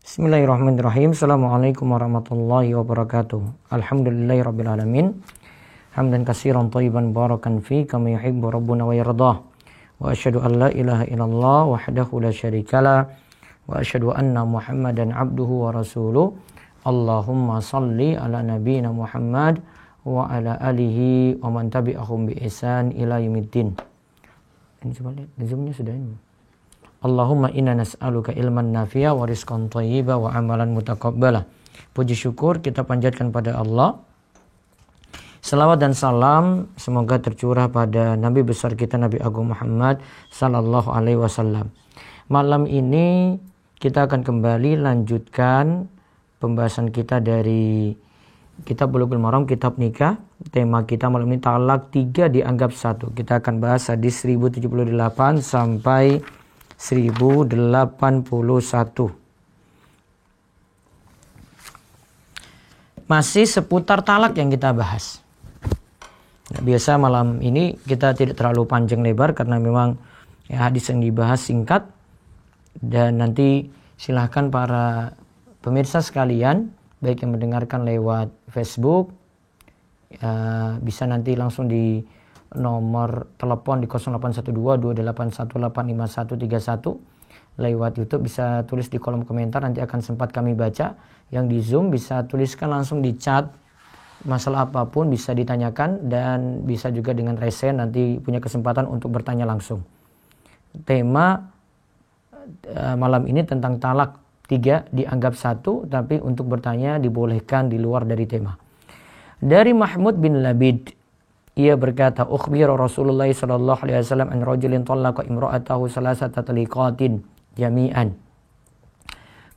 Bismillahirrahmanirrahim. Assalamualaikum warahmatullahi wabarakatuh. Alhamdulillahirrabbilalamin. Hamdan katsiran thayyiban barakan fi kama yuhibbu rabbuna wa yardah. Wa asyhadu an la ilaha illallah wahdahu la syarikalah wa asyhadu anna Muhammadan abduhu wa rasuluh. Allahumma salli ala nabiyyina Muhammad wa ala alihi wa man tabi'ahum bi ihsan ila yaumiddin. Ini coba lihat, zoom-nya sudah ini. Allahumma inna nas'aluka ilman nafi'a wa rizqan thayyiba wa amalan mutaqabbala. Puji syukur kita panjatkan pada Allah. Selawat dan salam semoga tercurah pada Nabi besar kita Nabi Agung Muhammad sallallahu alaihi wasallam. Malam ini kita akan kembali lanjutkan pembahasan kita dari Kitab Bulughul Maram, kitab nikah. Tema kita malam ini talak 3 dianggap 1. Kita akan bahas hadis 1078 sampai 1081. Masih seputar talak yang kita bahas. Nah, biasa malam ini kita tidak terlalu panjang lebar karena memang hadis yang dibahas singkat. Dan nanti silahkan para pemirsa sekalian, baik yang mendengarkan lewat Facebook, bisa nanti langsung di nomor telepon di 0812-281-85131. Lewat YouTube bisa tulis di kolom komentar, nanti akan sempat kami baca. Yang di Zoom bisa tuliskan langsung di chat, masalah apapun bisa ditanyakan, dan bisa juga dengan resen nanti punya kesempatan untuk bertanya langsung. Tema malam ini tentang talak 3 dianggap 1, tapi untuk bertanya dibolehkan di luar dari tema. Dari Mahmud bin Labid, ia berkata, ukhbira Rasulullah sallallahu alaihi wasallam an rajulin talaqa imra'atahu salasata taliqatin jami'an.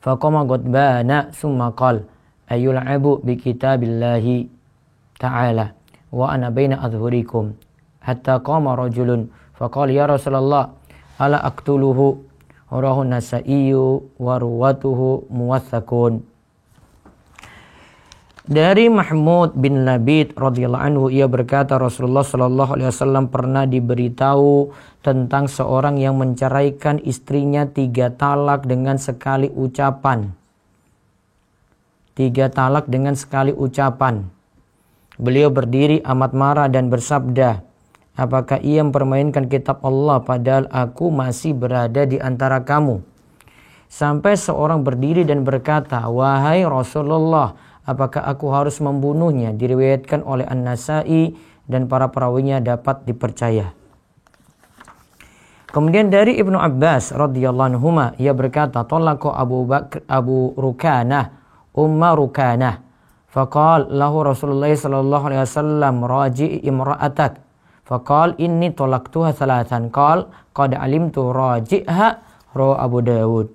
Faqama ghadbana summa qala ayul'abu bi kitabillahi ta'ala wa ana baina adhhurikum hatta qama rajulun faqala ya Rasulullah ala aqtuluhu rawahu Nasa'i wa ruwatuhu muwaththaqun. Dari Mahmud bin Labid radhiyallahu anhu, ia berkata Rasulullah sallallahu alaihi wasallam pernah diberitahu tentang seorang yang menceraikan istrinya 3 talak dengan sekali ucapan. 3 talak dengan sekali ucapan. Beliau berdiri amat marah dan bersabda, apakah ia mempermainkan kitab Allah padahal aku masih berada di antara kamu? Sampai seorang berdiri dan berkata, wahai Rasulullah, apakah aku harus membunuhnya? Diriwayatkan oleh An-Nasa'i dan para perawinya dapat dipercaya. Kemudian dari Ibnu Abbas radhiyallahu anhuma, ia berkata, talaqa Abu Rukanah Umma Rukanah. Faqala lahu Rasulullah sallallahu alaihi wasallam raji'i imra'atak. Faqala inni talaqtuha thalathan. Qala qad alimtu raji'ha, rawahu Abu Dawud.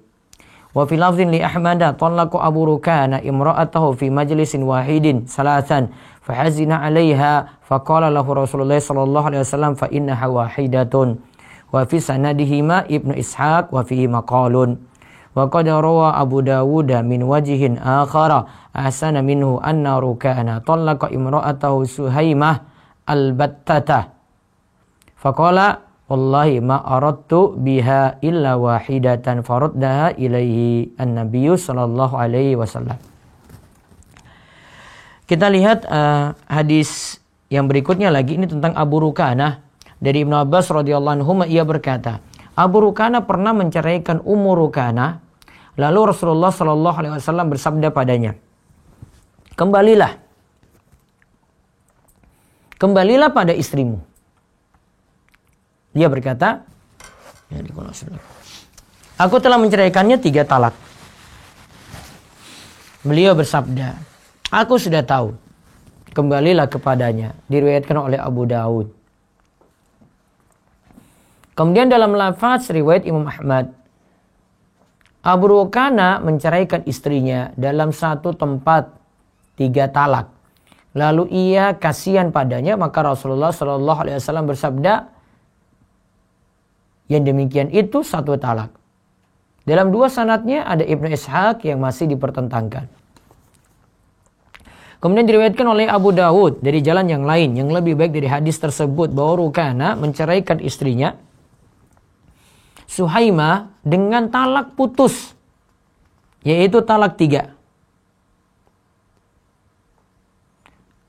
Wa fi lafzin li Ahmada talaqa Abu Rukana imra'atahu fi majlisin wahidin salasan fahazina 'alaiha faqala lahu Rasulullah sallallahu alaihi wasallam fa innaha wahidatun. Wa fi sanadihima Ibnu Ishaq wa fihi maqalun. Wa qad rawa Abu Dawud min wajhin akhara ahsana minhu anna Rukana talaqa imra'atahu Suhaimah al-Battata faqala wallahi ma aradtu biha illa wahidatan faraddaha ilaihi an-nabiyyu sallallahu alaihi wasallam. Kita lihat hadis yang berikutnya lagi, ini tentang Abu Rukanah. Dari Ibnu Abbas radhiyallahu anhu, ia berkata, Abu Rukanah pernah menceraikan Ummu Rukanah, lalu Rasulullah sallallahu alaihi wasallam bersabda padanya, kembalilah pada istrimu. Dia berkata, aku telah menceraikannya 3 talak. Beliau bersabda, aku sudah tahu, kembalilah kepadanya. Diriwayatkan oleh Abu Dawud. Kemudian dalam lafaz riwayat Imam Ahmad, Abu Rukana menceraikan istrinya dalam satu tempat 3 talak. Lalu ia kasihan padanya, maka Rasulullah sallallahu alaihi wasallam bersabda, yang demikian itu 1 talak. Dalam 2 sanadnya ada Ibnu Ishaq yang masih dipertentangkan. Kemudian diriwayatkan oleh Abu Dawud dari jalan yang lain yang lebih baik dari hadis tersebut, bahwa Rukana menceraikan istrinya Suhaimah dengan talak putus. yaitu talak 3.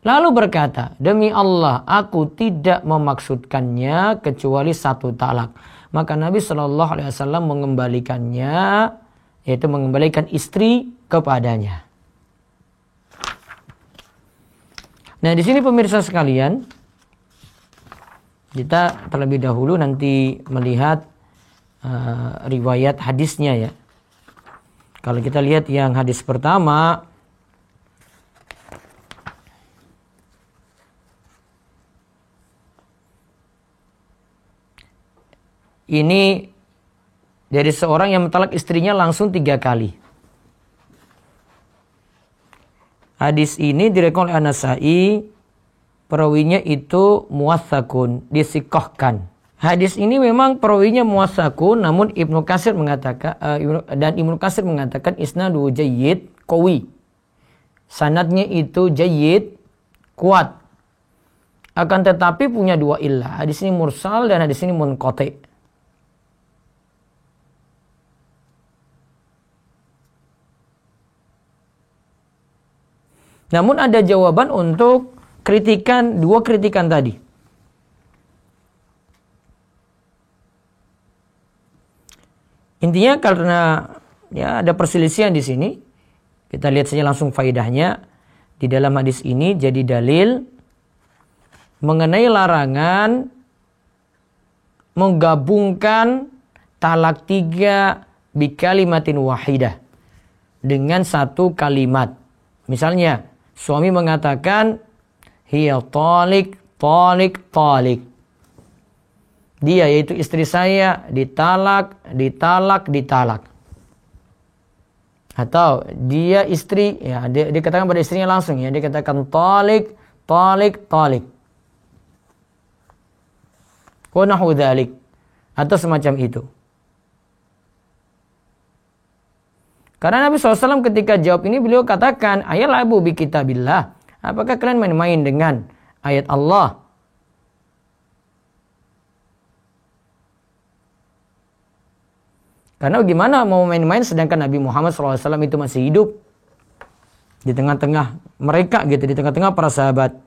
Lalu berkata, demi Allah, aku tidak memaksudkannya kecuali 1 talak. Maka Nabi Shallallahu Alaihi Wasallam mengembalikannya, yaitu mengembalikan istri kepadanya. Nah, di sini pemirsa sekalian, kita terlebih dahulu nanti melihat riwayat hadisnya ya. Kalau kita lihat yang hadis pertama, ini dari seorang yang mentalak istrinya langsung 3 kali. Hadis ini diriwayatkan oleh An-Nasa'i, perawinya itu muwatsaqun, disikohkan. Hadis ini memang perawinya muwatsaqun, namun Ibnu Katsir mengatakan isnadu jayyid qawi. Sanadnya itu jayyid, kuat. Akan tetapi punya 2 illah. Hadis ini mursal dan hadis ini munqati'. Namun ada jawaban untuk 2 kritikan tadi. Intinya karena ya ada perselisihan di sini, kita lihat saja langsung faedahnya. Di dalam hadis ini jadi dalil mengenai larangan menggabungkan talak 3 bi kalimatin wahidah dengan 1 kalimat. Misalnya suami mengatakan hiya talik, talik, talik. Dia yaitu istri saya ditalak, ditalak, ditalak. Atau dia istri, ya dia katakan pada istrinya langsung ya, dia katakan talik, talik, talik. Wa nahwu dzalik. Atau semacam itu. Karena Nabi SAW ketika jawab ini beliau katakan, ayalabu bi kitabillah. Apakah kalian main-main dengan ayat Allah? Karena gimana mau main-main sedangkan Nabi Muhammad SAW itu masih hidup di tengah-tengah mereka gitu, di tengah-tengah para sahabat.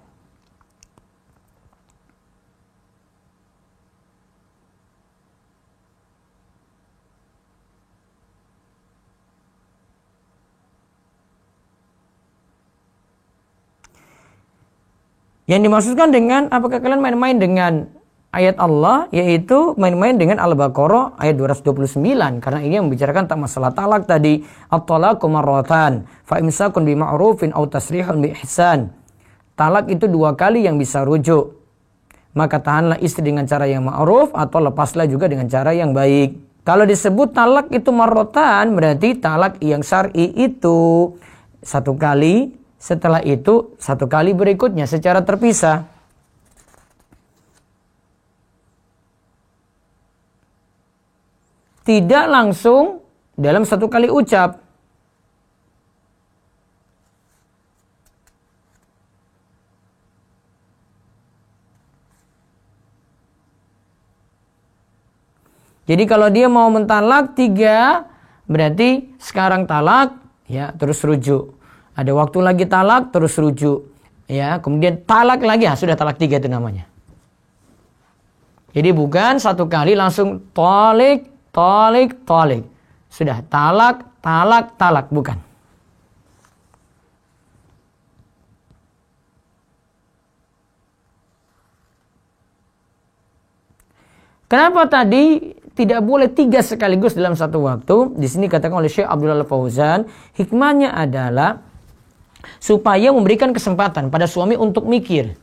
Yang dimaksudkan dengan apakah kalian main-main dengan ayat Allah, yaitu main-main dengan Al-Baqarah ayat 229. Karena ini yang membicarakan tak masalah talak tadi. At-talaqu marratan fa imsakun bi ma'rufin aw tasrihun bi ihsan. Talak itu 2 kali yang bisa rujuk. Maka tahanlah istri dengan cara yang ma'ruf atau lepaslah juga dengan cara yang baik. Kalau disebut talak itu marratan, berarti talak yang syar'i itu 1 kali. Setelah itu 1 kali berikutnya secara terpisah. Tidak langsung dalam 1 kali ucap. Jadi kalau dia mau mentalak 3, berarti sekarang talak, ya terus rujuk. Ada waktu lagi talak, terus rujuk. Ya, kemudian talak lagi, sudah talak 3 itu namanya. Jadi bukan 1 kali langsung talik, talik, talik. Sudah talak, talak, talak, bukan. Kenapa tadi tidak boleh 3 sekaligus dalam 1 waktu? Di sini katakan oleh Syekh Abdullah Al-Fauzan, hikmahnya adalah supaya memberikan kesempatan pada suami untuk mikir.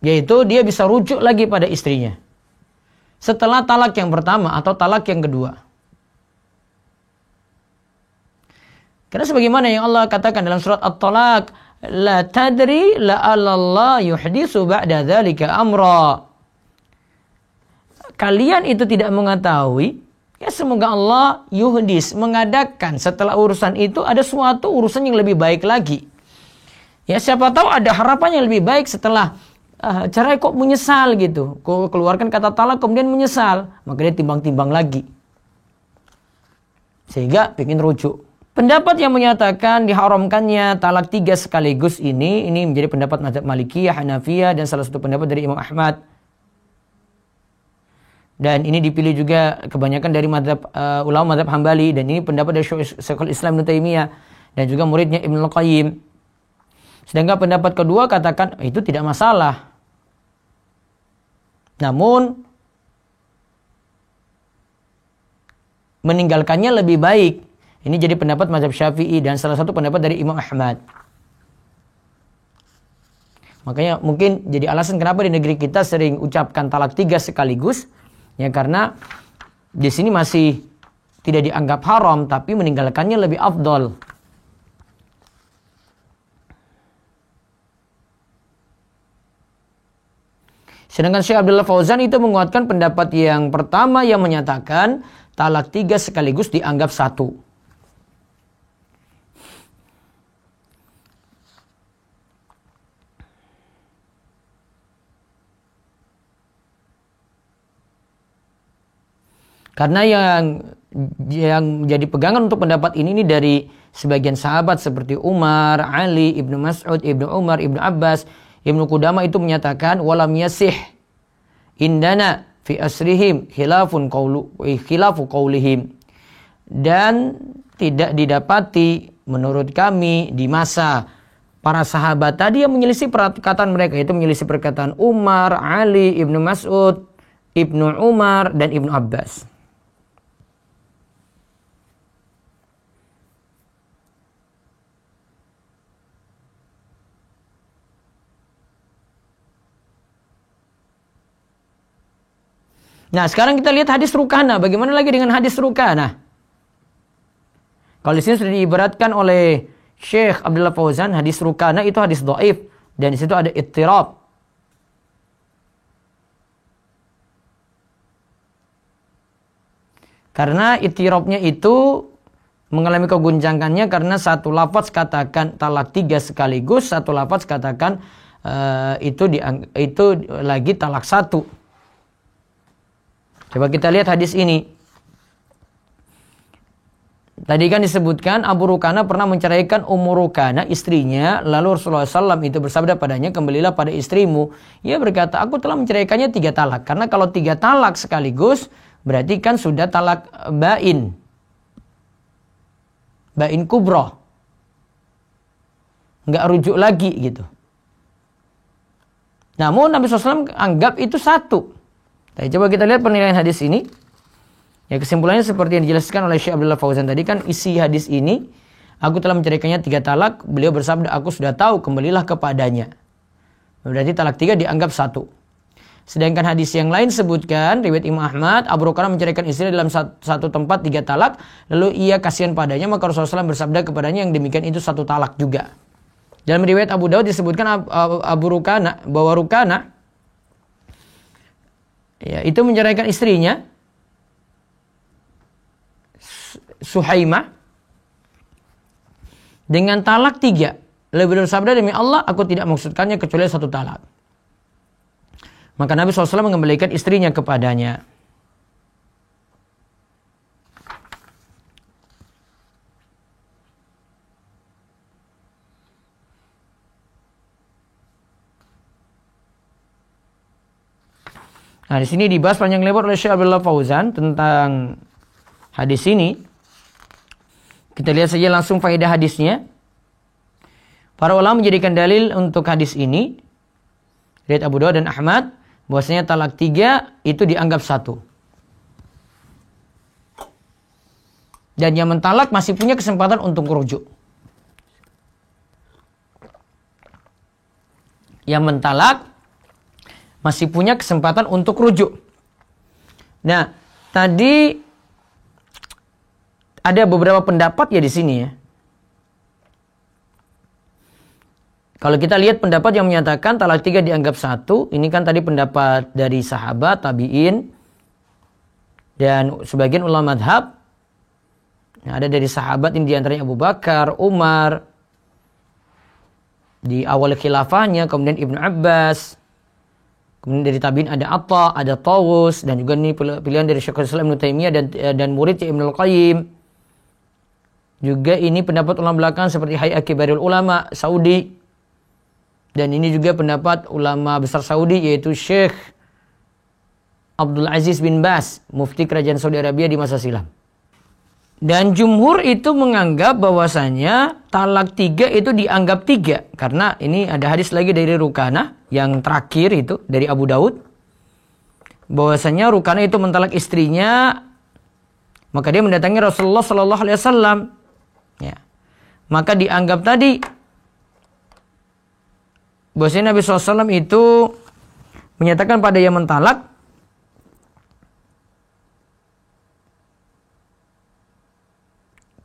Yaitu dia bisa rujuk lagi pada istrinya. Setelah talak yang pertama atau talak yang kedua. Karena sebagaimana yang Allah katakan dalam surat At-Talaq, la tadri la'allallah yuhdisu ba'da dzalika amra. Kalian itu tidak mengetahui, ya semoga Allah yuhdis, mengadakan setelah urusan itu ada suatu urusan yang lebih baik lagi. Ya siapa tahu ada harapan yang lebih baik setelah cerai kok menyesal gitu. Kok keluarkan kata talak kemudian menyesal. Maka dia timbang-timbang lagi. Sehingga ingin rujuk. Pendapat yang menyatakan diharamkannya talak 3 sekaligus ini menjadi pendapat mazhab Malikiyah, Hanafiyah, dan salah satu pendapat dari Imam Ahmad. Dan ini dipilih juga kebanyakan dari mazhab ulama mazhab Hambali, dan ini pendapat dari Syekhul Islam Ibnu Taimiyah dan juga muridnya Ibnu Qayyim. Sedangkan pendapat kedua katakan itu tidak masalah. Namun meninggalkannya lebih baik. Ini jadi pendapat mazhab Syafi'i dan salah satu pendapat dari Imam Ahmad. Makanya mungkin jadi alasan kenapa di negeri kita sering ucapkan talak 3 sekaligus, ya karena di sini masih tidak dianggap haram, tapi meninggalkannya lebih afdol. Sedangkan Syekh Abdullah Fauzan itu menguatkan pendapat yang pertama yang menyatakan talak 3 sekaligus dianggap 1. Karena yang jadi pegangan untuk pendapat ini dari sebagian sahabat seperti Umar, Ali, Ibnu Mas'ud, Ibnu Umar, Ibnu Abbas, Ibnu Qudamah itu menyatakan walam yasih indana fi asrihim khilafu qaulihim, dan tidak didapati menurut kami di masa para sahabat tadi yang menyelisih perkataan mereka, yaitu menyelisih perkataan Umar, Ali, Ibnu Mas'ud, Ibnu Umar, dan Ibnu Abbas. Nah, sekarang kita lihat hadis rukana. Bagaimana lagi dengan hadis rukana? Kalau di sini sudah diibaratkan oleh Syekh Abdullah Fauzan, hadis rukana itu hadis dhaif, dan di situ ada ittirab. Karena ittirabnya itu mengalami keguncangannya karena satu lafaz katakan talak 3 sekaligus, satu lafaz katakan itu lagi talak 1. Coba kita lihat hadis ini. Tadi kan disebutkan Abu Rukana pernah menceraikan Ummu Rukana, istrinya. Lalu Rasulullah SAW itu bersabda padanya, kembalilah pada istrimu. Ia berkata, aku telah menceraikannya 3 talak. Karena kalau 3 talak sekaligus, berarti kan sudah talak bain. Bain kubroh. Nggak rujuk lagi gitu. Namun Nabi SAW anggap itu 1. Tapi coba kita lihat penilaian hadis ini. Ya, kesimpulannya seperti yang dijelaskan oleh Syekh Abdullah Fauzan tadi, kan isi hadis ini, aku telah menceraikannya 3 talak, beliau bersabda, aku sudah tahu, kembalilah kepadanya. Berarti talak 3 dianggap 1. Sedangkan hadis yang lain sebutkan, riwayat Imam Ahmad, Abu Rukana menceraikan istri dalam satu tempat 3 talak, lalu ia kasihan padanya, maka Rasulullah SAW bersabda kepadanya yang demikian itu 1 talak juga. Dalam riwayat Abu Daud disebutkan Abu Rukana, bahwa Rukana ya, itu menceraikan istrinya Suhaimah dengan talak 3. Lalu beliau bersabda, demi Allah aku tidak maksudkannya kecuali 1 talak. Maka Nabi SAW mengembalikan istrinya kepadanya. Nah, di sini dibahas panjang lebar oleh Syekh Abdullah Fauzan tentang hadis ini. Kita lihat saja langsung faedah hadisnya. Para ulama menjadikan dalil untuk hadis ini, riwayat Abu Dawud dan Ahmad, bahwasanya talak 3 itu dianggap 1. Dan yang mentalak masih punya kesempatan untuk merujuk. Yang mentalak masih punya kesempatan untuk rujuk. Nah, tadi ada beberapa pendapat ya di sini ya. Kalau kita lihat pendapat yang menyatakan talak 3 dianggap 1, ini kan tadi pendapat dari sahabat, tabi'in, dan sebagian ulama madhab. Nah, ada dari sahabat ini diantaranya Abu Bakar, Umar, di awal khilafahnya, kemudian Ibnu Abbas. Kemudian dari tabi'in ada Atta, ada Tawus, dan juga ini pilihan dari Syekhul Islam Ibnu Taimiyah dan muridnya Ibnu Qayyim. Juga ini pendapat ulama belakang seperti Hay'at Kibarul Ulama Saudi. Dan ini juga pendapat ulama besar Saudi yaitu Syekh Abdul Aziz bin Baz, mufti kerajaan Saudi Arabia di masa silam. Dan jumhur itu menganggap bahwasanya talak 3 itu dianggap 3. Karena ini ada hadis lagi dari Rukanah yang terakhir itu dari Abu Daud. Bahwasanya Rukanah itu mentalak istrinya, maka dia mendatangi Rasulullah Sallallahu Alaihi Wasallam. Ya. Maka dianggap tadi bahwasanya Nabi SAW itu menyatakan pada yang mentalak,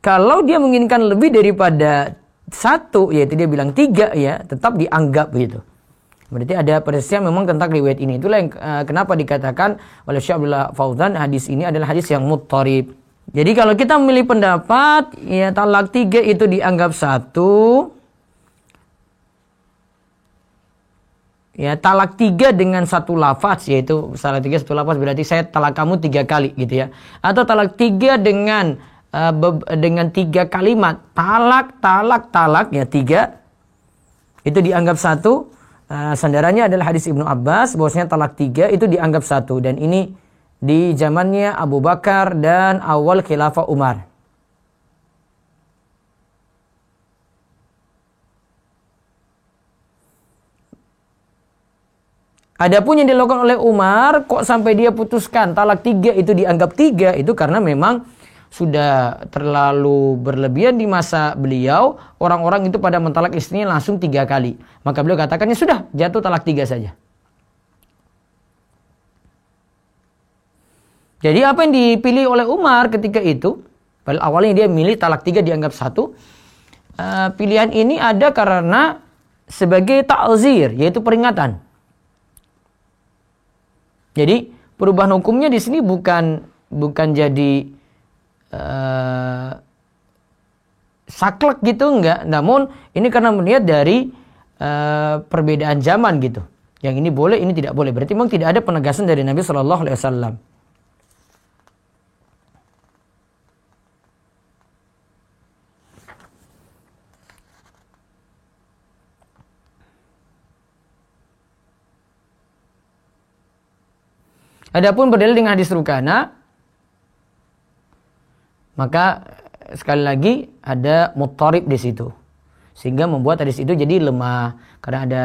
kalau dia menginginkan lebih daripada 1, yaitu dia bilang 3 ya, tetap dianggap gitu. Berarti ada perselisihan memang tentang riwayat ini. Itulah yang kenapa dikatakan oleh Syekh Abdullah Fauzan hadis ini adalah hadis yang muttarib. Jadi kalau kita memilih pendapat ya talak 3 itu dianggap 1, ya talak 3 dengan 1 lafaz, yaitu talak 3 1 lafaz berarti saya talak kamu 3 kali gitu ya. Atau talak 3 dengan 3 kalimat talak ya 3 itu dianggap 1. Sandarannya adalah hadis Ibnu Abbas bahwasanya talak 3 itu dianggap 1, dan ini di zamannya Abu Bakar dan awal khilafah Umar. Adapun yang dilakukan oleh Umar kok sampai dia putuskan talak 3 itu dianggap 3, itu karena memang sudah terlalu berlebihan di masa beliau. Orang-orang itu pada mentalak istrinya langsung 3 kali. Maka beliau katakan ya sudah, jatuh talak 3 saja. Jadi apa yang dipilih oleh Umar ketika itu, pada awalnya dia milih talak 3 dianggap 1. Pilihan ini ada karena sebagai ta'zir, yaitu peringatan. Jadi perubahan hukumnya di sini bukan jadi saklek gitu, enggak. Namun ini karena melihat dari perbedaan zaman gitu. Yang ini boleh, ini tidak boleh. Berarti memang tidak ada penegasan dari Nabi Shallallahu Alaihi Wasallam. Adapun berdalil dengan hadis Rukanah, maka sekali lagi ada muttarib di situ, sehingga membuat hadis itu jadi lemah. Karena ada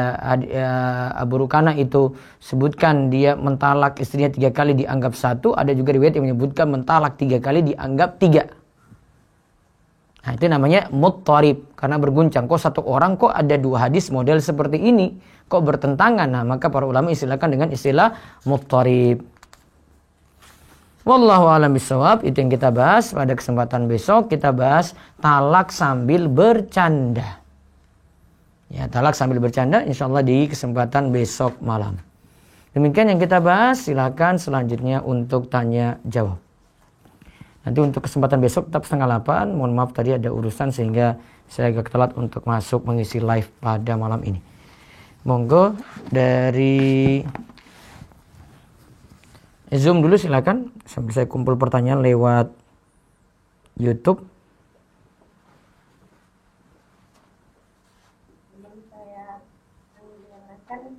Abu Rukanah itu sebutkan dia mentalak istrinya 3 kali dianggap 1. Ada juga riwayat yang menyebutkan mentalak 3 kali dianggap 3. Nah itu namanya muttarib, karena berguncang. Kok satu orang kok ada 2 hadis model seperti ini, kok bertentangan. Nah maka para ulama istilahkan dengan istilah muttarib. Wallahu a'lam bishawab. Itu yang kita bahas. Pada kesempatan besok kita bahas talak sambil bercanda. Ya, talak sambil bercanda insyaallah di kesempatan besok malam. Demikian yang kita bahas. Silakan selanjutnya untuk tanya jawab. Nanti untuk kesempatan besok tetap 7:30. Mohon maaf tadi ada urusan sehingga saya agak telat untuk masuk mengisi live pada malam ini. Monggo dari Zoom dulu silakan, sambil saya kumpul pertanyaan lewat YouTube.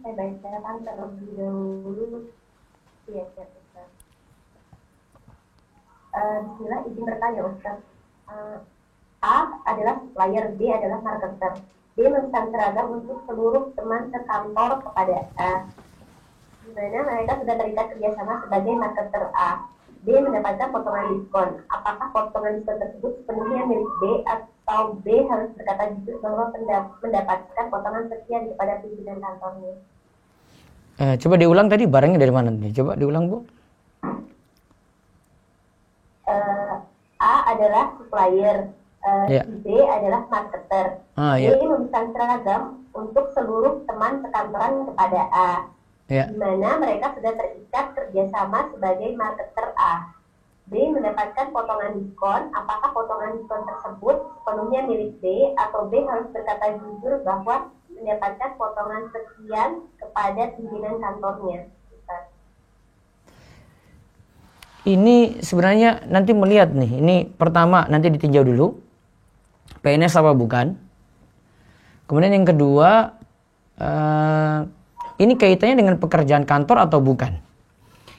Saya bacakan terlebih dahulu. Iya, Ustaz. Bismillah, izin bertanya Ustaz. A adalah supplier, B adalah marketer. B memesan seragam untuk seluruh teman sekantor kepada A, di mana mereka sudah terikat kerjasama sebagai marketer A. B mendapatkan potongan diskon. Apakah potongan diskon tersebut sepenuhnya milik B, atau B harus berkata jujur bahwa mendapatkan potongan sekian kepada pimpinan kantornya? Coba diulang tadi, barangnya dari mana nih? Coba diulang, Bu. A adalah supplier, B adalah marketer. B memesan seragam untuk seluruh teman sekantoran kepada A, di mana mereka sudah terikat kerjasama sebagai marketer A. B mendapatkan potongan diskon. Apakah potongan diskon tersebut sepenuhnya milik B, atau B harus berkata jujur bahwa mendapatkan potongan sekian kepada pimpinan kantornya? Ini sebenarnya nanti melihat nih, ini pertama nanti ditinjau dulu PNS apa bukan. Kemudian yang kedua, ini kaitannya dengan pekerjaan kantor atau bukan.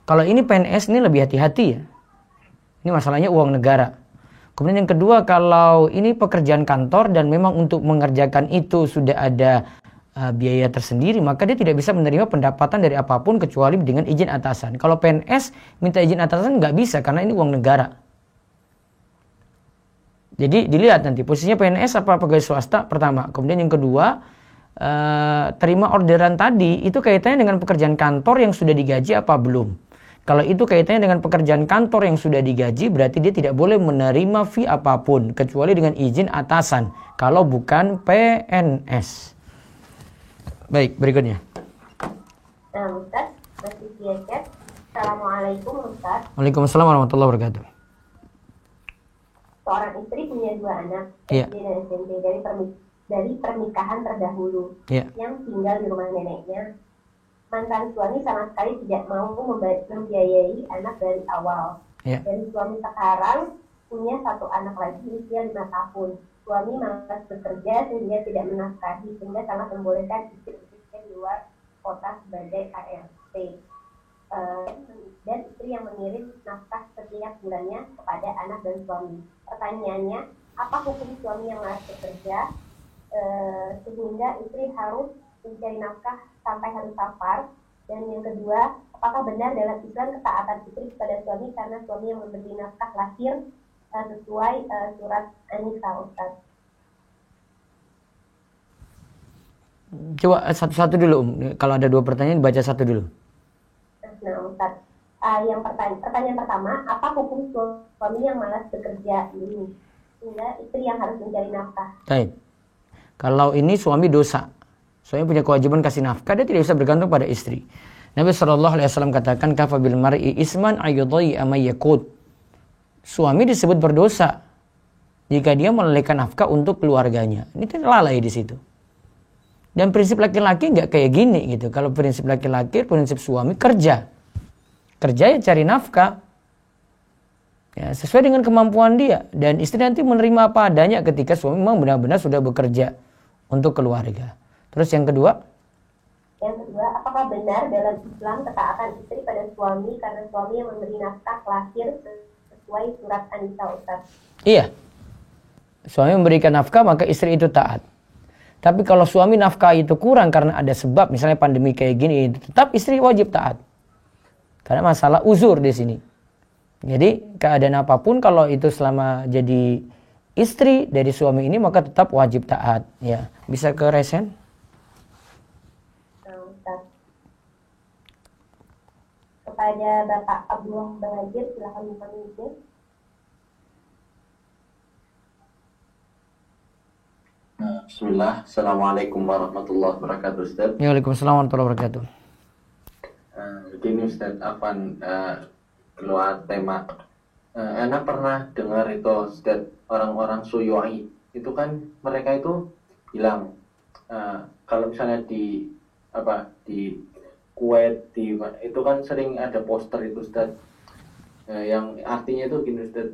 Kalau ini PNS ini lebih hati-hati ya. Ini masalahnya uang negara. Kemudian yang kedua, kalau ini pekerjaan kantor dan memang untuk mengerjakan itu sudah ada biaya tersendiri, maka dia tidak bisa menerima pendapatan dari apapun kecuali dengan izin atasan. Kalau PNS minta izin atasan nggak bisa karena ini uang negara. Jadi dilihat nanti posisinya PNS apa pegawai swasta pertama. Kemudian yang kedua, terima orderan tadi itu kaitannya dengan pekerjaan kantor yang sudah digaji apa belum. Kalau itu kaitannya dengan pekerjaan kantor yang sudah digaji, berarti dia tidak boleh menerima fee apapun kecuali dengan izin atasan kalau bukan PNS. Baik, berikutnya. Nah, Ustaz, masih via chat. Assalamualaikum, Ustaz. Waalaikumsalam warahmatullahi wabarakatuh. Seorang istri punya 2 anak, SD dan SMP, dari pernikahan terdahulu, yang tinggal di rumah neneknya. Mantan suami sama sekali tidak mau membiayai anak dari awal. Dan suami sekarang punya 1 anak lagi usia 5 tahun. Suami malas bekerja sehingga tidak menafkahi, sehingga sangat membolehkan istri di luar kota sebagai ART. Dan istri yang mengirim nafkah setiap bulannya kepada anak dan suami. Pertanyaannya, apa hukum suami yang malas bekerja sehingga istri harus mencari nafkah sampai harus safar? Dan yang kedua, apakah benar dalam Islam ketaatan istri kepada suami karena suami yang memberi nafkah lahir sesuai surat An-Nisa, Ustaz? Coba satu-satu dulu, kalau ada 2 pertanyaan baca satu dulu. Nah, Ustaz, yang pertanyaan pertama, apa hukum suami yang malas bekerja ini sehingga istri yang harus mencari nafkah? Baik. Kalau ini suami dosa, suami punya kewajiban kasih nafkah, dia tidak bisa bergantung pada istri. Nabi SAW katakan, kafa bil mar'i isman ayyudai amayyakut. Suami disebut berdosa jika dia melalaikan nafkah untuk keluarganya. Ini lalai di situ. Dan prinsip laki-laki nggak kayak gini gitu. Kalau prinsip laki-laki, prinsip suami kerja ya cari nafkah. Ya, sesuai dengan kemampuan dia. Dan istri nanti menerima apa adanya ketika suami memang benar-benar sudah bekerja untuk keluarga. Terus yang kedua? Yang kedua, apakah benar dalam Islam ketaatan istri pada suami karena suami yang memberi nafkah lahir sesuai surat An-Nisa, Ustaz? Iya. Suami memberikan nafkah maka istri itu taat. Tapi kalau suami nafkah itu kurang karena ada sebab, misalnya pandemi kayak gini, tetap istri wajib taat. Karena masalah uzur di sini. Jadi keadaan apapun kalau itu selama jadi istri dari suami ini maka tetap wajib taat. Ya, bisa ke resen? Kepada Bapak Abdullah Bahajir, silakan memimpin. Bismillah, Assalamualaikum warahmatullahi wabarakatuh, Ustaz. Waalaikumsalam warahmatullahi wabarakatuh. Begini Ustaz, Afwan, keluar tema. Ana pernah dengar itu Ustaz, orang-orang Suyu'i itu kan mereka itu bilang kalau misalnya di Kuwait itu kan sering ada poster itu Ustaz, yang artinya itu gini Ustaz,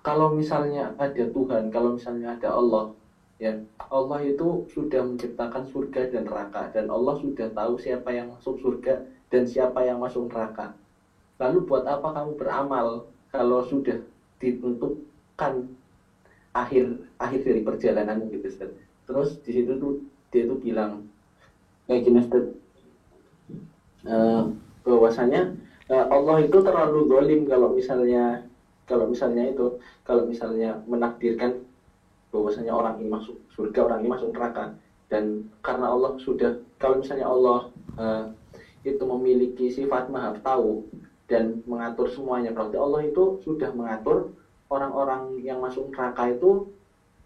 kalau misalnya ada Tuhan, kalau misalnya ada Allah, ya Allah itu sudah menciptakan surga dan neraka, dan Allah sudah tahu siapa yang masuk surga dan siapa yang masuk neraka. Lalu buat apa kamu beramal kalau sudah ditentukan akhir dari perjalanan gitu Ustaz. Terus di situ tuh dia tuh bilang kayak gini Ustaz, bahwasanya Allah itu terlalu zalim kalau misalnya menakdirkan bahwasanya orang ini masuk surga, orang ini masuk neraka. Dan karena Allah sudah, kalau misalnya Allah itu memiliki sifat maha tahu dan mengatur semuanya, berarti Allah itu sudah mengatur orang-orang yang masuk neraka itu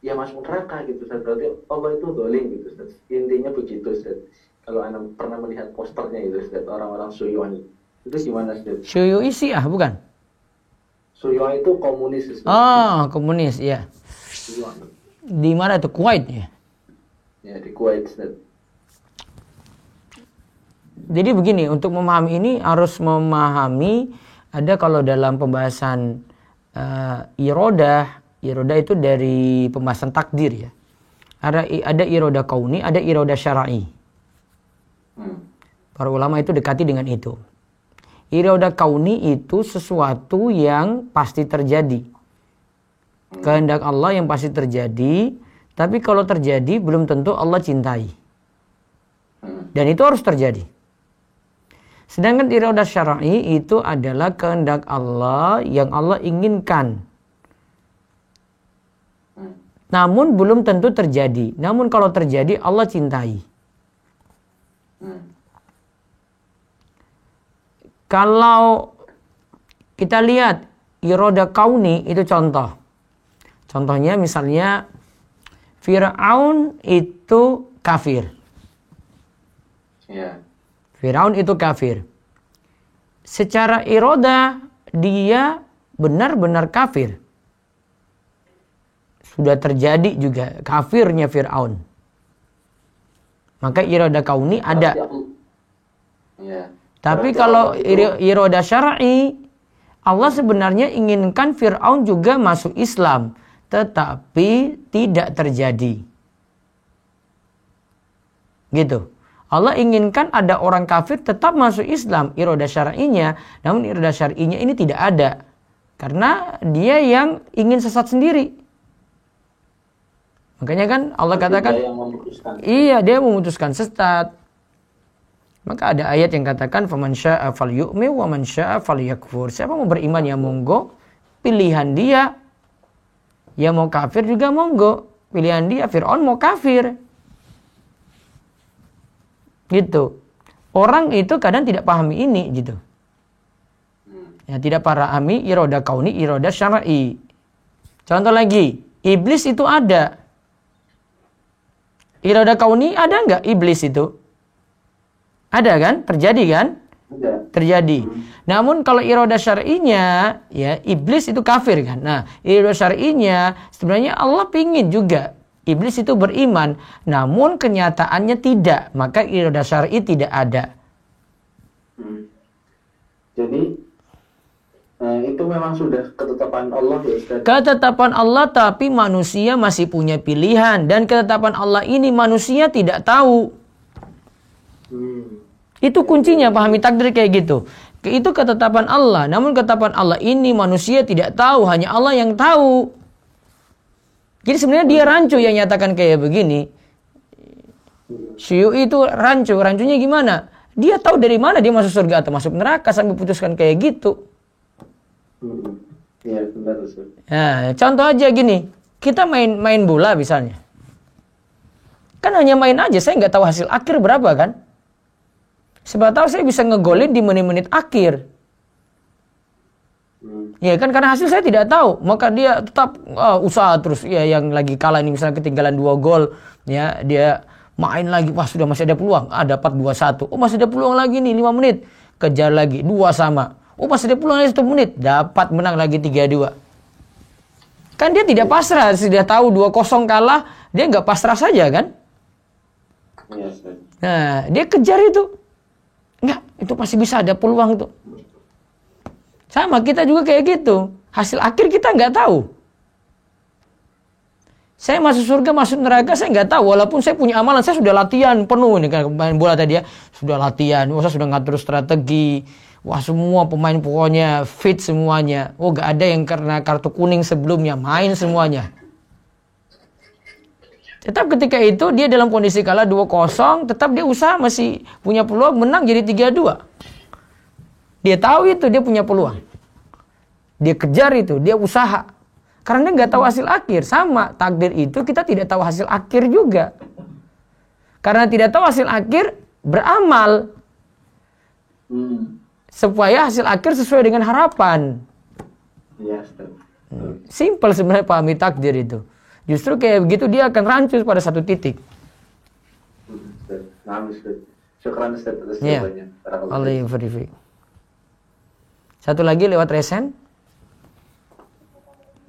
ya masuk neraka gitu Ustaz. Berarti Allah itu zalim gitu Ustaz. Intinya begitu Ustaz. Kalau Anda pernah melihat posternya itu Ustaz, orang-orang Suyu'i itu gimana Ustaz? Suyu'i Syiah bukan? Suyu'i itu komunis Ustaz. Oh, komunis, ya. Di mana itu? Kuwait ya? Ya, di Kuwait Ustaz. Jadi begini, untuk memahami ini harus memahami ada kalau dalam pembahasan irodah Iroda itu dari pembahasan takdir ya. Ada iroda kauni, ada iroda syar'i. Para ulama itu dekati dengan itu. Iroda kauni itu sesuatu yang pasti terjadi. Kehendak Allah yang pasti terjadi, tapi kalau terjadi belum tentu Allah cintai. Dan itu harus terjadi. Sedangkan iroda syar'i itu adalah kehendak Allah yang Allah inginkan. Namun belum tentu terjadi. Namun kalau terjadi Allah cintai. Kalau kita lihat iroda kauni itu contoh. Contohnya misalnya Fir'aun itu kafir. Ya. Fir'aun itu kafir. Secara iroda dia benar-benar kafir. Sudah terjadi juga kafirnya Fir'aun. Maka iroda kauni ada. Ya. Tapi kalau iroda syar'i, Allah sebenarnya inginkan Fir'aun juga masuk Islam. Tetapi tidak terjadi. Gitu. Allah inginkan ada orang kafir tetap masuk Islam. Iroda syar'inya. Namun iroda syar'inya ini tidak ada. Karena dia yang ingin sesat sendiri. Makanya kan Allah katakan. Iya, dia memutuskan sesat. Maka ada ayat yang katakan faman syaa'a falyu'min wa man syaa'a falyakfur. Siapa mau beriman ya monggo, pilihan dia. Ya mau kafir juga monggo, pilihan dia. Fir'aun mau kafir. Gitu. Orang itu kadang tidak pahami ini gitu. Ya tidak pahami iroda kauni, iroda syar'i. Contoh lagi, iblis itu ada. Iroda kauni ada enggak iblis itu? Ada kan? Terjadi kan? Terjadi. Namun kalau iroda syar'inya, ya iblis itu kafir kan. Nah, iroda syar'inya sebenarnya Allah pingin juga iblis itu beriman, namun kenyataannya tidak. Maka iroda syar'i tidak ada. Jadi itu memang sudah ketetapan Allah ya Ustaz. Ketetapan Allah, tapi manusia masih punya pilihan, dan ketetapan Allah ini manusia tidak tahu. Itu kuncinya, pahami takdir kayak gitu. Itu ketetapan Allah. Namun ketetapan Allah ini manusia tidak tahu. Hanya Allah yang tahu. Jadi sebenarnya dia rancu yang nyatakan kayak begini. Syu'i itu rancu. Rancunya gimana? Dia tahu dari mana dia masuk surga atau masuk neraka sampai putuskan kayak gitu. Iya, benar Ustaz. Nah, contoh aja gini. Kita main bola misalnya. Kan hanya main aja. Saya nggak tahu hasil akhir berapa kan. Sebab tahu saya bisa ngegolin di menit-menit akhir. Ya kan, karena hasil saya tidak tahu. Maka dia tetap usaha terus. Ya, yang lagi kalah ini misalnya ketinggalan 2 gol. Ya, dia main lagi. Wah, sudah masih ada peluang. Dapat 2-1. Oh, masih ada peluang lagi nih 5 menit. Kejar lagi 2 sama. Oh, masih ada peluang lagi 1 menit. Dapat menang lagi 3-2. Kan dia tidak pasrah. Sudah tahu 2-0 kalah. Dia nggak pasrah saja kan. Nah, dia kejar itu. Enggak, itu pasti bisa ada peluang tuh. Sama kita juga kayak gitu. Hasil akhir kita nggak tahu. Saya masuk surga, masuk neraka, saya nggak tahu. Walaupun saya punya amalan, saya sudah latihan penuh nih kan main bola tadi ya. Sudah latihan, saya sudah ngatur strategi. Wah, semua pemain pokoknya fit semuanya. Oh, nggak ada yang karena kartu kuning sebelumnya, main semuanya. Tetap ketika itu dia dalam kondisi kalah 2-0, tetap dia usaha masih punya peluang menang jadi 3-2. Dia tahu itu dia punya peluang. Dia kejar itu, dia usaha. Karena dia nggak tahu hasil akhir. Sama takdir itu kita tidak tahu hasil akhir juga. Karena tidak tahu hasil akhir, beramal. Supaya hasil akhir sesuai dengan harapan. Simple sebenarnya pahami takdir itu. Justru kayak begitu dia akan rancu pada satu titik. Ya. Allah yang verifik. Satu lagi lewat resen.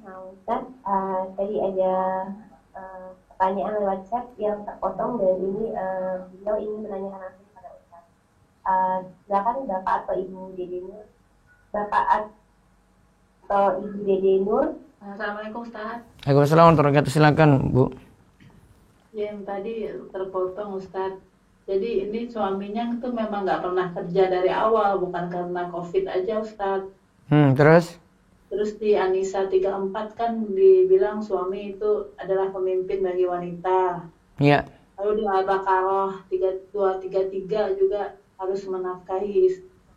Nah, Ustaz, tadi ada pertanyaan lewat chat yang terpotong dari beliau ingin menanyakan langsung kepada Ustaz. Silakan Bapak atau Ibu Dedenya. Bapak atau Ibu Dede Nur. Assalamualaikum Ustaz. Waalaikumsalam warahmatullahi wabarakatuh. Silakan Bu. Yang tadi terpotong Ustaz. Jadi ini suaminya itu memang nggak pernah kerja dari awal, bukan karena COVID aja Ustaz. Terus? Terus di Anisa 34 kan dibilang suami itu adalah pemimpin bagi wanita. Iya. Lalu di Al-Baqarah 3233 juga harus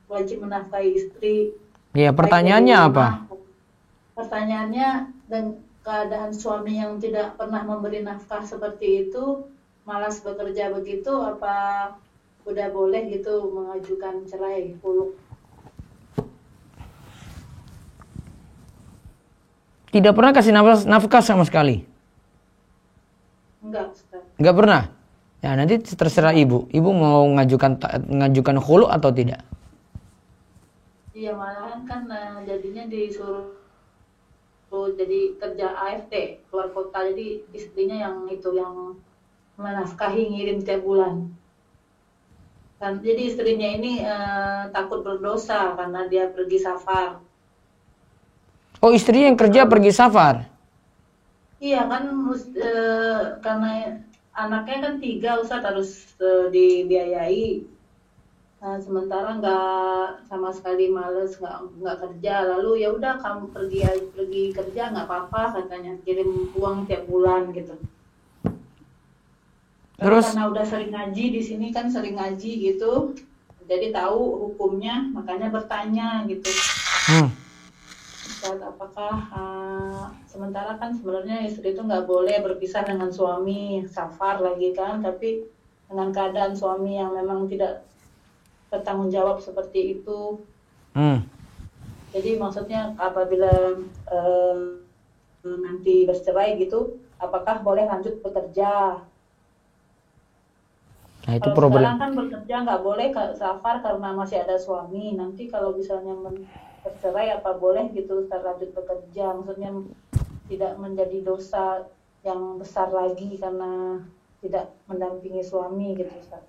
wajib menafkahi istri. Iya, pertanyaannya apa? Pertanyaannya, dan keadaan suami yang tidak pernah memberi nafkah seperti itu, malas bekerja begitu, apa udah boleh gitu mengajukan cerai, khuluk? Tidak pernah kasih nafkah sama sekali? Enggak, Ustaz. Enggak pernah? Ya, nanti terserah ibu. Ibu mau ngajukan khuluk atau tidak? Iya, malahan kan jadinya disuruh jadi kerja AFT keluar kota, jadi istrinya yang menafkahi, ngirim tiap bulan kan. Jadi istrinya ini takut berdosa karena dia pergi safar. Oh, istrinya yang kerja pergi safar? Iya kan, karena anaknya kan 3 Ustaz, harus dibiayai. Nah, sementara nggak sama sekali males, nggak kerja. Lalu ya udah kamu pergi kerja nggak apa-apa katanya, kirim uang tiap bulan gitu. Terus karena udah sering ngaji di sini kan, sering ngaji gitu, jadi tahu hukumnya, makanya bertanya gitu. Ustaz, apakah sementara kan sebenarnya istri itu nggak boleh berpisah dengan suami, safar lagi kan, tapi dengan keadaan suami yang memang tidak bertanggung jawab seperti itu. Jadi maksudnya apabila nanti bercerai gitu, apakah boleh lanjut bekerja? Nah, itu kalau problem. Sekarang kan bekerja nggak boleh safar karena masih ada suami. Nanti kalau misalnya bercerai, apa boleh gitu lanjut bekerja? Maksudnya tidak menjadi dosa yang besar lagi karena tidak mendampingi suami gitu, Ustaz.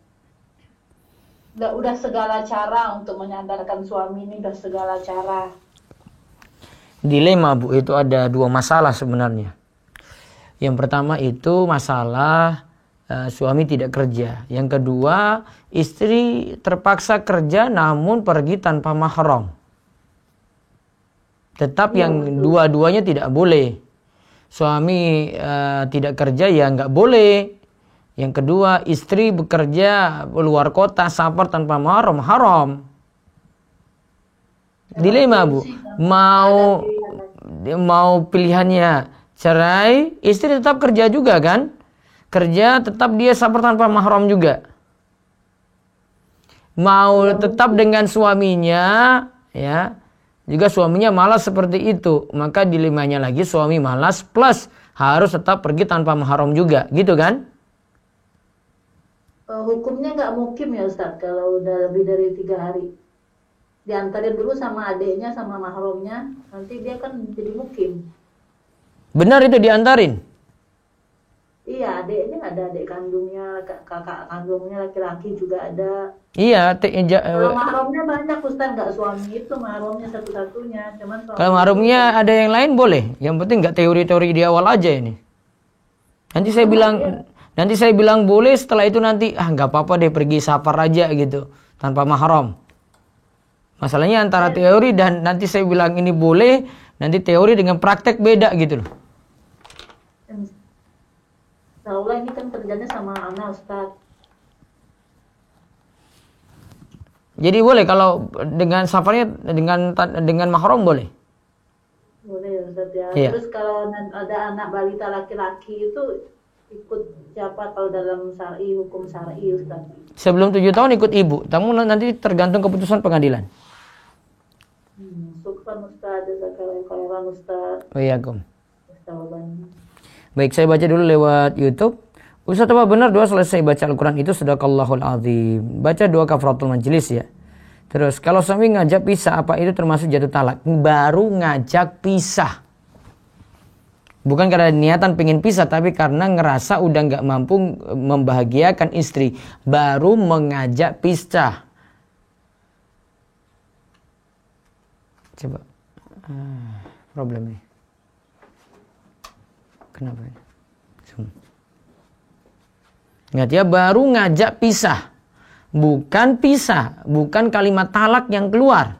Udah segala cara untuk menyadarkan suami ini, udah segala cara. Dilema Bu, itu ada 2 masalah sebenarnya. Yang pertama itu masalah suami tidak kerja. Yang kedua, istri terpaksa kerja namun pergi tanpa mahram. Tetap yang dua-duanya tidak boleh. Suami tidak kerja ya nggak boleh. Yang kedua, istri bekerja luar kota, safar tanpa mahram, haram. Dilema Bu, mau pilihannya cerai, istri tetap kerja juga kan? Kerja tetap dia safar tanpa mahram juga. Mau tetap dengan suaminya, ya, juga suaminya malas seperti itu, maka dilemanya lagi suami malas plus harus tetap pergi tanpa mahram juga, gitu kan? Hukumnya nggak mukim ya Ustaz kalau udah lebih dari 3 hari. Diantarin dulu sama adiknya sama mahramnya, nanti dia kan jadi mukim. Benar itu diantarin? Iya, adiknya ada, adik kandungnya, kakak kandungnya laki-laki juga ada. Iya, kalau mahramnya banyak Ustaz, nggak suami itu mahramnya satu-satunya. Cuman kalau mahramnya ada yang lain boleh, yang penting nggak teori-teori di awal aja ini. Nanti saya bilang boleh, setelah itu nanti nggak apa-apa deh pergi safar aja gitu tanpa mahram. Masalahnya antara teori dan nanti saya bilang ini boleh, nanti teori dengan praktek beda gitu loh. Allah ini kan kerjanya sama anak Ustaz. Jadi boleh kalau dengan safarnya dengan mahram boleh. Boleh Ustaz ya. Iya. Terus kalau ada anak balita laki-laki itu ikut siapa kalau dalam syar'i, hukum syar'i Ustaz? Sebelum 7 tahun ikut ibu, namun nanti tergantung keputusan pengadilan. Syukran Ustaz, jazakallahu Ustaz. Waalaikumsalam. Baik, saya baca dulu lewat YouTube. Ustaz, apa benar doa selesai baca Al-Quran itu sadaqallahul azim? Baca doa kafaratul majlis ya. Terus kalau suami ngajak pisah, apa itu termasuk jatuh talak? Baru ngajak pisah. Bukan karena niatan pengen pisah, tapi karena ngerasa udah nggak mampu membahagiakan istri. Baru mengajak pisah. Coba. problemnya? Kenapa ini? Ingat ya, baru ngajak pisah. Bukan pisah, bukan kalimat talak yang keluar.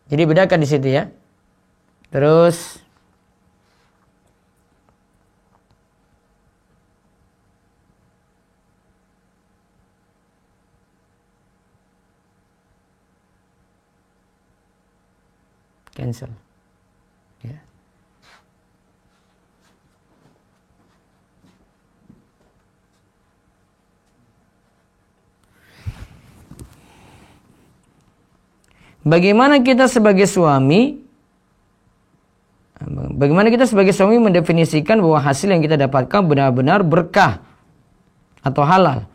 Jadi bedakan di situ ya. Terus cancel. Ya. Bagaimana kita sebagai suami mendefinisikan bahwa hasil yang kita dapatkan benar-benar berkah atau halal?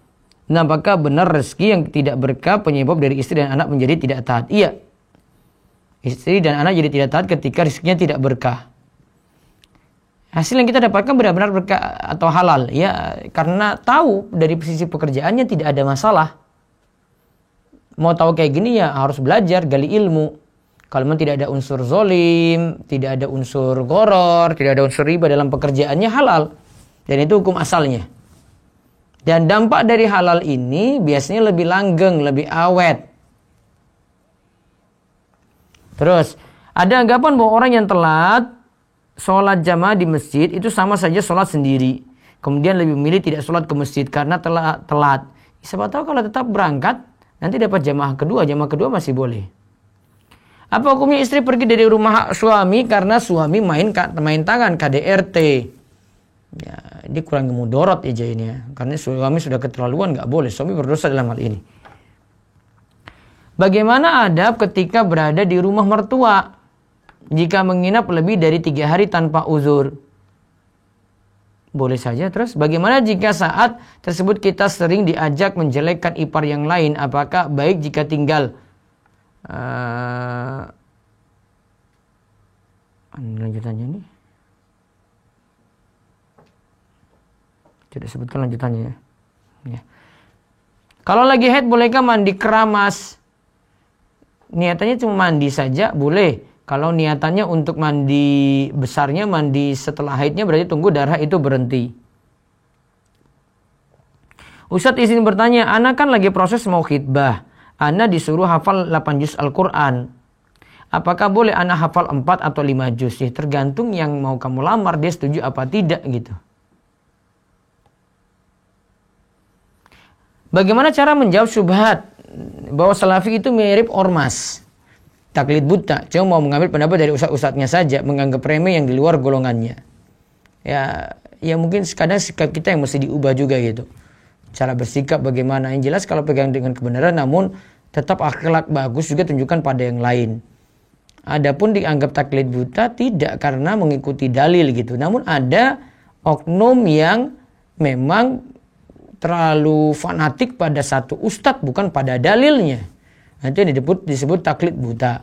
Nah, apakah benar rezeki yang tidak berkah penyebab dari istri dan anak menjadi tidak taat? Iya. Istri dan anak jadi tidak taat ketika rezekinya tidak berkah. Hasil yang kita dapatkan benar-benar berkah atau halal, ya, karena tahu dari sisi pekerjaannya tidak ada masalah. Mau tahu kayak gini ya harus belajar, gali ilmu. Kalau memang tidak ada unsur zolim, tidak ada unsur goror, tidak ada unsur riba dalam pekerjaannya, halal. Dan itu hukum asalnya. Dan dampak dari halal ini biasanya lebih langgeng, lebih awet. Terus, ada anggapan bahwa orang yang telat sholat jamaah di masjid itu sama saja sholat sendiri. Kemudian lebih memilih tidak sholat ke masjid karena telat. Siapa tahu kalau tetap berangkat, nanti dapat jamaah kedua masih boleh. Apa hukumnya istri pergi dari rumah suami karena suami main tangan KDRT? Ya, dia kurang mudorot aja ini ya. Karena suami sudah keterlaluan, nggak boleh. Suami berdosa dalam hal ini. Bagaimana adab ketika berada di rumah mertua jika menginap lebih dari 3 hari tanpa uzur? Boleh saja. Terus bagaimana jika saat tersebut kita sering diajak menjelekkan ipar yang lain? Apakah baik jika tinggal lanjutannya ini? Tidak sebutkan lanjutannya ya. Ya. Kalau lagi haid bolehkah mandi keramas? Niatannya cuma mandi saja boleh. Kalau niatannya untuk mandi besarnya, mandi setelah haidnya berarti tunggu darah itu berhenti. Ustadz izin bertanya, Ana kan lagi proses mau khitbah. Ana disuruh hafal 8 juz Al-Quran. Apakah boleh Ana hafal 4 atau 5 juz? Ya, tergantung yang mau kamu lamar, dia setuju apa tidak gitu. Bagaimana cara menjawab syubhat bahwa salafi itu mirip ormas, taklid buta, cuma mau mengambil pendapat dari ustadz-ustadznya saja, menganggap remeh yang di luar golongannya. Ya mungkin kadang sikap kita yang mesti diubah juga gitu. Cara bersikap bagaimana, yang jelas kalau pegang dengan kebenaran namun tetap akhlak bagus juga tunjukkan pada yang lain. Adapun dianggap taklid buta tidak karena mengikuti dalil gitu. Namun ada oknum yang memang terlalu fanatik pada satu ustadz bukan pada dalilnya. Nah, itu yang disebut taklid buta.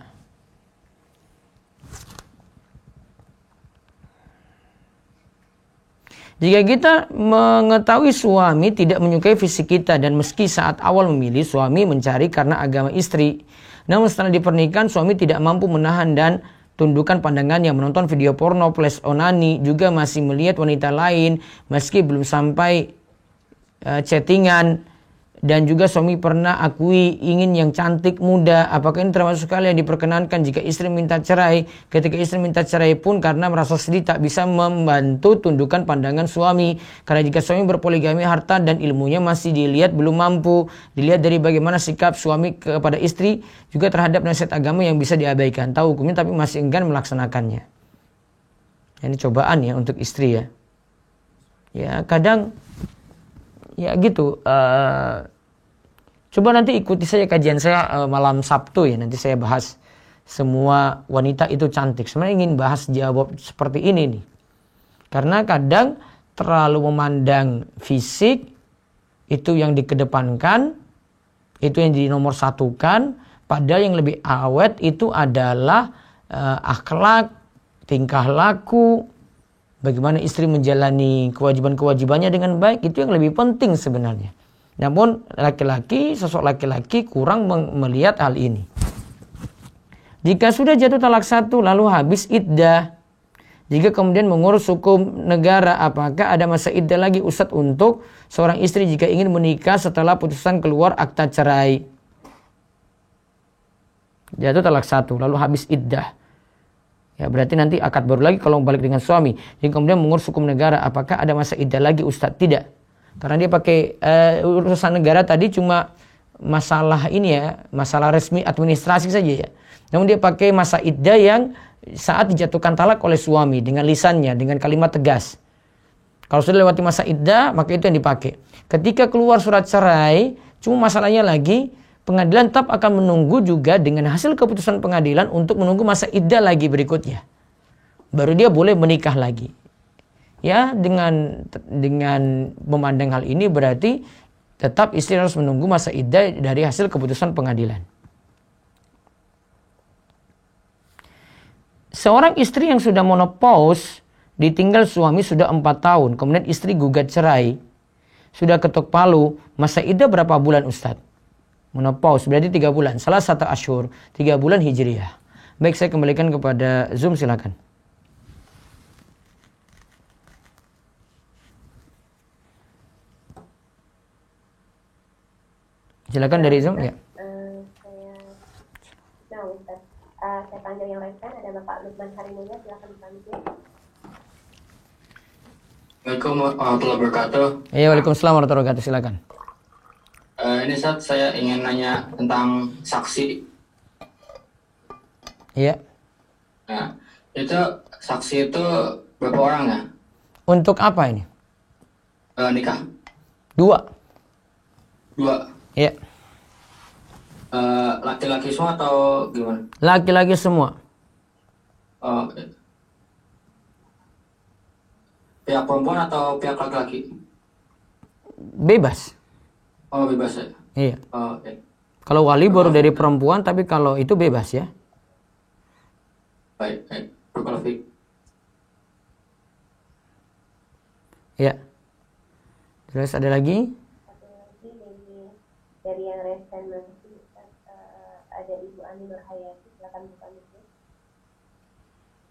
Jika kita mengetahui suami tidak menyukai fisik kita dan meski saat awal memilih suami mencari karena agama istri, namun setelah dipernikahan suami tidak mampu menahan dan tundukkan pandangannya, menonton video porno plus onani, juga masih melihat wanita lain meski belum sampai chattingan, dan juga suami pernah akui ingin yang cantik muda, apakah ini termasuk hal yang diperkenankan jika istri minta cerai? Ketika istri minta cerai pun karena merasa sedih tak bisa membantu tundukkan pandangan suami, karena jika suami berpoligami harta dan ilmunya masih dilihat belum mampu, dilihat dari bagaimana sikap suami kepada istri juga terhadap nasihat agama yang bisa diabaikan, tahu hukumnya tapi masih enggan melaksanakannya. Ini cobaan ya untuk istri ya. Ya kadang ya gitu. Coba nanti ikuti saja kajian saya malam Sabtu ya. Nanti saya bahas semua wanita itu cantik. Sebenarnya ingin bahas jawab seperti ini nih. Karena kadang terlalu memandang fisik itu yang dikedepankan, itu yang dinomorsatukan. Padahal yang lebih awet itu adalah akhlak, tingkah laku. Bagaimana istri menjalani kewajiban-kewajibannya dengan baik, itu yang lebih penting sebenarnya. Namun sosok laki-laki kurang melihat hal ini. Jika sudah jatuh talak 1 lalu habis iddah, jika kemudian mengurus hukum negara, apakah ada masa iddah lagi Ustadz untuk seorang istri jika ingin menikah setelah putusan keluar akta cerai? Jatuh talak 1 lalu habis iddah, ya berarti nanti akad baru lagi kalau balik dengan suami. Jika kemudian mengurus hukum negara, apakah ada masa iddah lagi Ustadz? Tidak, karena dia pakai urusan negara tadi cuma masalah ini ya, masalah resmi administrasi saja ya. Namun dia pakai masa iddah yang saat dijatuhkan talak oleh suami dengan lisannya, dengan kalimat tegas. Kalau sudah lewati masa iddah, maka itu yang dipakai. Ketika keluar surat cerai, cuma masalahnya lagi pengadilan tetap akan menunggu juga dengan hasil keputusan pengadilan untuk menunggu masa iddah lagi berikutnya. Baru dia boleh menikah lagi. Ya, dengan memandang hal ini berarti tetap istri harus menunggu masa iddah dari hasil keputusan pengadilan. Seorang istri yang sudah menopause, ditinggal suami sudah 4 tahun, kemudian istri gugat cerai, sudah ketok palu, masa iddah berapa bulan Ustadz? Menopause berarti 3 bulan, salah satu asyhur, 3 bulan hijriyah. Baik, saya kembalikan kepada Zoom, silakan. Silakan dari Zoom, ya. Saya panggil yang lain kan, ada Bapak Lukman Harimunya, silakan dipanggil. Assalamualaikum warahmatullahi wabarakatuh. Iya, waalaikumsalam warahmatullahi wabarakatuh, silakan. Ini saat saya ingin nanya tentang saksi. Iya. Nah, itu saksi itu berapa orang ya? Untuk apa ini? Nikah. 2. Iya. Laki-laki semua atau gimana? Laki-laki semua. Oke. Pihak perempuan atau pihak laki-laki? Bebas. Oh, bebas ya? Iya. Oke. Kalau wali baru dari perempuan, tapi kalau itu bebas ya. Baik. Barakallahu. Iya. Terus ada lagi? Dari yang resen masih ada Ibu Ani Nurhayati, silakan buka mic.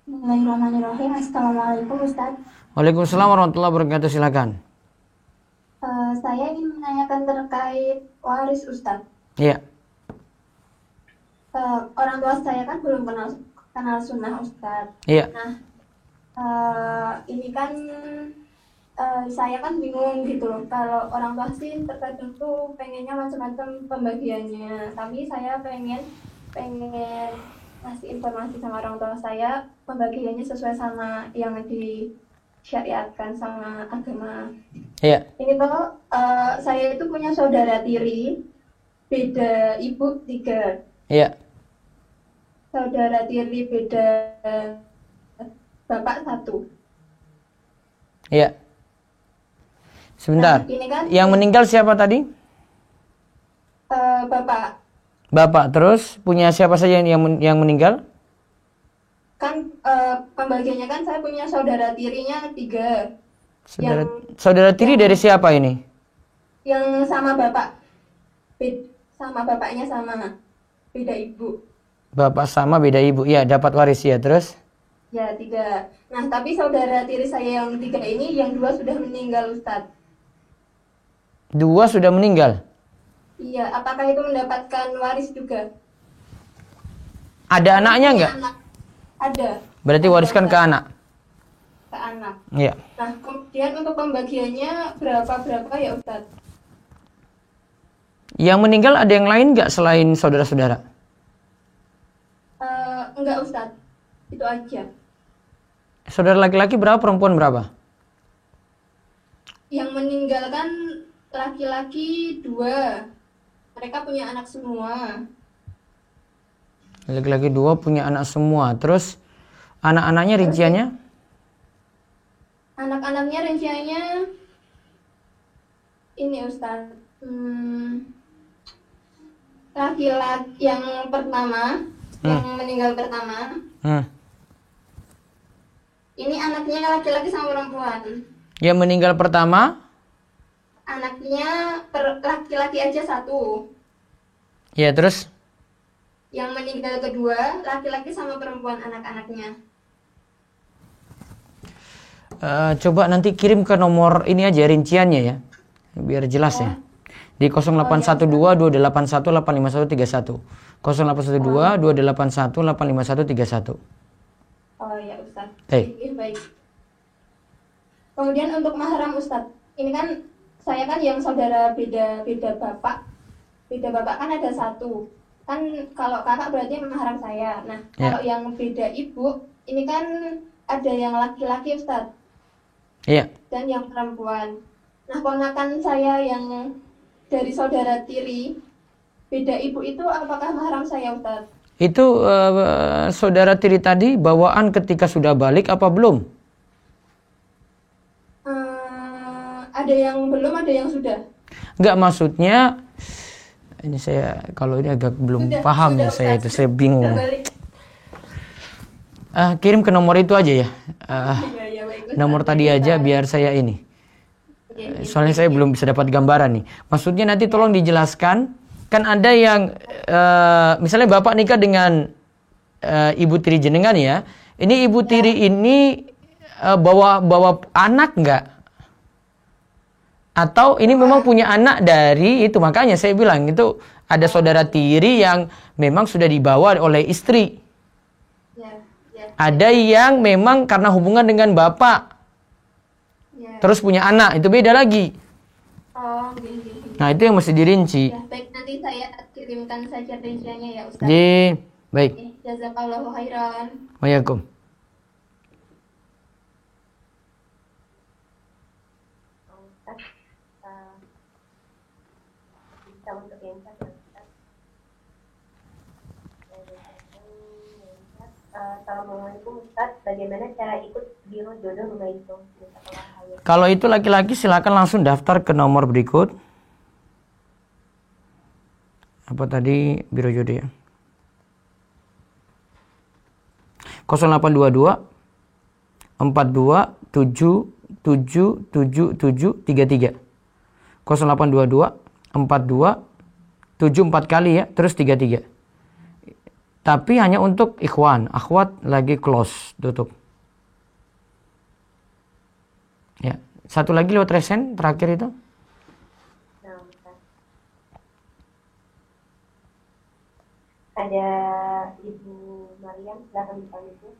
Bismillahirrahmanirrahim. Assalamualaikum Ustaz. Waalaikumsalam warahmatullahi wabarakatuh, silakan. Saya ingin menanyakan terkait waris Ustaz. Iya. Orang tua saya kan belum kenal sunnah Ustaz. Iya. Nah, ini kan saya kan bingung gitu loh. Kalau orang tua sih terkadang tuh pengennya macam-macam pembagiannya, tapi saya pengen ngasih informasi sama orang tua saya pembagiannya sesuai sama yang disyariatkan sama agama. Iya. Ini tuh saya itu punya saudara tiri, beda ibu 3. Iya. Saudara tiri beda bapak 1. Iya. Sebentar. Nah, ini kan yang meninggal siapa tadi? bapak. Bapak. Terus punya siapa saja yang meninggal? Kan pembagiannya kan saya punya saudara tirinya 3. Saudara tiri dari siapa ini? Yang sama bapak. Sama bapaknya sama. Beda ibu. Bapak sama beda ibu. Iya, dapat waris ya. Terus? Ya, 3. Nah, tapi saudara tiri saya yang 3 ini, yang 2 sudah meninggal Ustadz. 2 sudah meninggal? Iya, apakah itu mendapatkan waris juga? Ada anaknya enggak? Ada. Berarti wariskan ke anak? Ke anak. Iya. Nah, kemudian untuk pembagiannya berapa ya Ustadz? Yang meninggal ada yang lain enggak selain saudara-saudara? Enggak Ustadz, itu aja. Saudara laki-laki berapa, perempuan berapa? Yang meninggal kan laki-laki 2. Mereka punya anak semua. Laki-laki 2 punya anak semua. Terus anak-anaknya rinciannya? Anak-anaknya rinciannya ini Ustaz. Laki-laki yang pertama, yang meninggal pertama. Ini anaknya laki-laki sama perempuan. Yang meninggal pertama? Anaknya laki-laki aja 1. Ya, terus? yang meninggal kedua laki-laki sama perempuan anak-anaknya. Coba nanti kirim ke nomor ini aja rinciannya ya, biar jelas ya. Di 0812 281 85131. 0812 281 85131. Oh ya Ustaz. Baik. Kemudian untuk mahram Ustaz, ini kan saya kan yang saudara beda bapak. Beda bapak kan ada satu. Kan kalau kakak berarti mahram saya. Nah, kalau yang beda ibu, ini kan ada yang laki-laki Ustaz. Iya. Dan yang perempuan. Nah, ponakan saya yang dari saudara tiri, beda ibu itu apakah mahram saya Ustaz? Itu saudara tiri tadi bawaan ketika sudah balik apa belum? Ada yang belum, ada yang sudah. Enggak, maksudnya ini saya kalau ini agak belum paham ya saya itu, saya bingung. Kirim ke nomor itu aja ya. Nomor tadi aja biar saya ini. Soalnya saya belum bisa dapat gambaran nih. Maksudnya nanti tolong dijelaskan. Kan ada yang misalnya bapak nikah dengan ibu tiri jenengan ya. Ini ibu tiri ini bawa anak enggak? Atau ini memang punya anak dari itu, makanya saya bilang itu ada saudara tiri yang memang sudah dibawa oleh istri. Ada yang memang karena hubungan dengan bapak, terus punya anak, itu beda lagi. Nah itu yang mesti dirinci. Ya, baik, nanti saya kirimkan saja rinciannya ya Ustaz. Baik. Jazakallahu khairan. Waalaikumsalam. Untuk yang Assalamualaikum Ustaz, bagaimana cara ikut biro jodoh rumah itu? Kalau itu laki-laki silakan langsung daftar ke nomor berikut. Apa tadi biro jodoh ya? 0822 42 7 7 7 7 33. 0822 42 7 4 kali ya, terus 33. Tapi hanya untuk ikhwan, akhwat lagi close, tutup. Ya, satu lagi lewat resen terakhir itu. Ada Ibu Maryam, silakan dipanggil.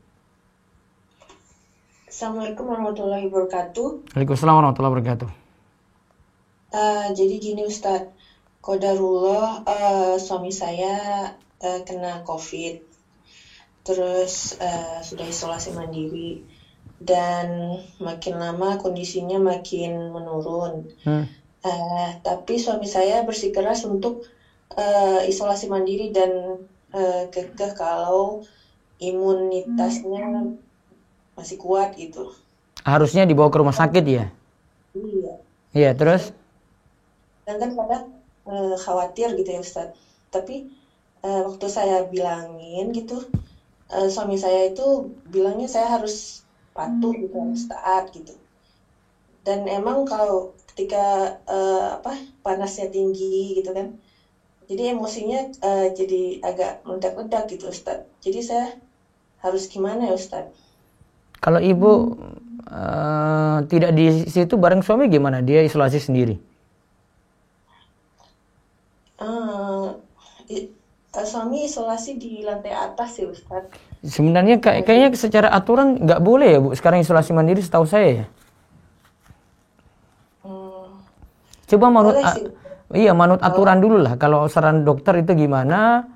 Assalamualaikum warahmatullahi wabarakatuh. Waalaikumsalam warahmatullahi wabarakatuh. Jadi gini Ustadz, qadarullah suami saya kena COVID, terus sudah isolasi mandiri, dan makin lama kondisinya makin menurun. Tapi suami saya bersikeras untuk isolasi mandiri dan kekeh kalau imunitasnya masih kuat gitu. Harusnya dibawa ke rumah sakit ya? Iya. Iya, terus? Dan kan kadang khawatir gitu ya Ustadz. Tapi waktu saya bilangin gitu, suami saya itu bilangnya saya harus patuh gitu, harus taat gitu. Dan emang kalau ketika panasnya tinggi gitu kan, jadi emosinya jadi agak meledak-ledak gitu Ustadz. Jadi saya harus gimana ya Ustadz? Kalau ibu tidak di situ bareng suami gimana? Dia isolasi sendiri? Suami isolasi di lantai atas ya Ustadz. Sebenarnya kayaknya secara aturan nggak boleh ya Bu sekarang isolasi mandiri setahu saya ya. Coba manut aturan dulu lah. Kalau saran dokter itu gimana,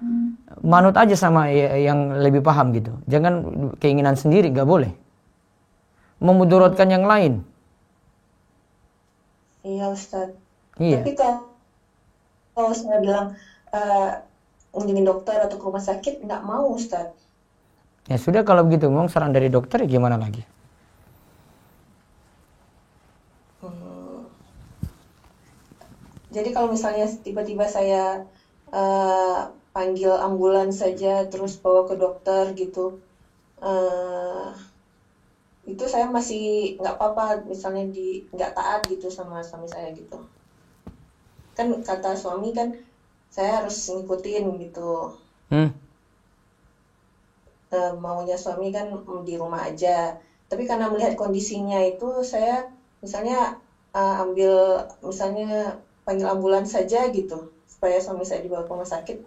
manut aja sama yang lebih paham gitu. Jangan keinginan sendiri, nggak boleh. Memudaratkan yang lain. Iya Ustadz. Iya. Tapi kalau saya bilang ngunjungin dokter atau ke rumah sakit, nggak mau Ustadz. Ya sudah kalau begitu, memang saran dari dokter ya gimana lagi? Jadi kalau misalnya tiba-tiba saya panggil ambulans saja terus bawa ke dokter gitu, itu saya masih nggak apa-apa, misalnya nggak taat gitu sama suami saya gitu. Kan kata suami kan saya harus ngikutin gitu. maunya suami kan di rumah aja. Tapi karena melihat kondisinya itu, saya misalnya ambil misalnya panggil ambulans saja gitu supaya suami saya dibawa ke rumah sakit.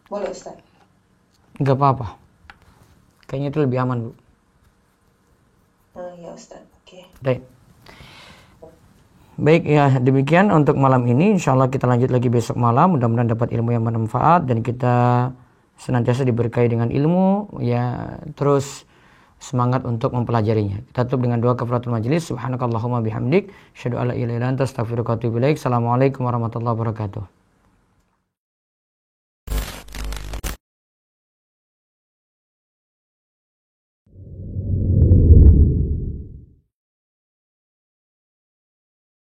Boleh Ustaz? Enggak apa-apa. Kayaknya itu lebih aman, Bu. Ya Ustaz. Oke. Baik ya, demikian untuk malam ini. Insyaallah kita lanjut lagi besok malam. Mudah-mudahan dapat ilmu yang bermanfaat dan kita senantiasa diberkahi dengan ilmu ya, terus semangat untuk mempelajarinya. Kita tutup dengan doa kafaratul majelis. Subhanakallahumma bihamdik, asyhadu an la ilaha illa anta, astaghfiruka wa atubu ilaik. Assalamualaikum warahmatullahi wabarakatuh.